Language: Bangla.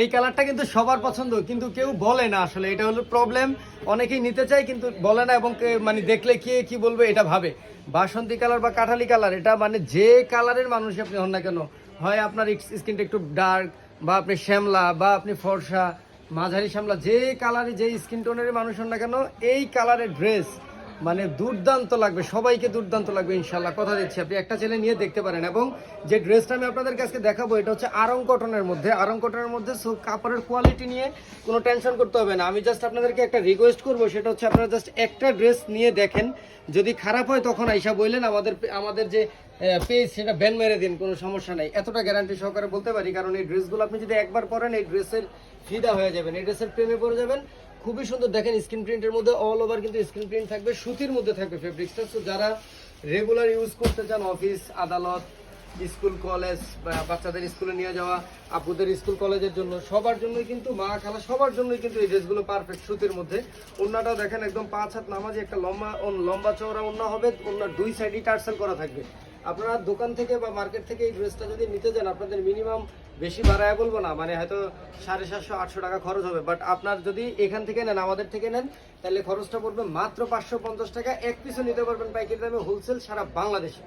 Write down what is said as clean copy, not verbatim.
এই কালারটা কিন্তু সবার পছন্দ, কিন্তু কেউ বলে না আসলে, এটা হলো প্রবলেম। অনেকেই নিতে চায় কিন্তু বলে না, এবং মানে দেখলে কে কি বলবে এটা ভাবে। বাসন্তী কালার বা কাঠালি কালার, এটা মানে যে কালারের মানুষ আপনি হন না কেন, হয় আপনার স্কিনটা একটু ডার্ক, বা আপনি শ্যামলা, বা আপনি ফর্সা, মাঝারি শ্যামলা, যে কালারে যে স্কিন টোনের মানুষ হন না কেন, এই কালারের ড্রেস মানে দুর্দান্ত লাগবে, সবাইকে দুর্দান্ত লাগবে ইনশাল্লাহ, কথা দিচ্ছি। আপনি একটা ছেলে নিয়ে দেখতে পারেন। এবং যে ড্রেসটা আমি আপনাদের কাছে দেখাবো, এটা হচ্ছে আরং কটনের মধ্যে। আরং কটনের মধ্যে সো কাপড়ের কোয়ালিটি নিয়ে কোনো টেনশন করতে হবে না। আমি জাস্ট আপনাদেরকে একটা রিকোয়েস্ট করবো, সেটা হচ্ছে আপনারা জাস্ট একটা ড্রেস নিয়ে দেখেন, যদি খারাপ হয় তখন আইসা বললেন আমাদের যে পেজ, সেটা ব্যান মেরে দিন, কোনো সমস্যা নাই, এতটা গ্যারান্টি সহকারে বলতে পারি। কারণ এই ড্রেসগুলো আপনি যদি একবার পরেন, এই ড্রেসের ফিদা হয়ে যাবেন, এই ড্রেসের প্রেমে পড়ে যাবেন। খুবই সুন্দর, দেখেন স্ক্রিন প্রিন্টের মধ্যে অল ওভার কিন্তু স্ক্রিন প্রিন্ট থাকবে, সুতির মধ্যে থাকবে ফেব্রিক্সটা। তো যারা রেগুলার ইউজ করতে চান, অফিস আদালত, স্কুল কলেজ, বাচ্চাদের স্কুলে নিয়ে যাওয়া, আপুদের স্কুল কলেজের জন্য, সবার জন্যই কিন্তু, মা খালা সবার জন্যই কিন্তু এই ড্রেসগুলো পারফেক্ট সুতির মধ্যে। ওন্নাটাও দেখেন একদম 5 হাত নামাজি একটা লম্বা চওড়া ওন্না হবে, ওন্নার দুই সাইডই টার্সেল করা থাকবে। আপনারা দোকান থেকে বা মার্কেট থেকে এই ড্রেসটা যদি নিতে যান, আপনাদের মিনিমাম, বেশি বাড়ায় বলবো না, মানে হয়তো 750-800 টাকা খরচ হবে। বাট আপনার যদি এখান থেকে নেন, আমাদের থেকে নেন, তাহলে খরচটা পড়বে মাত্র 550 টাকা। এক পিসও নিতে পারবেন পাইকারি দামে, হোলসেল সারা বাংলাদেশে।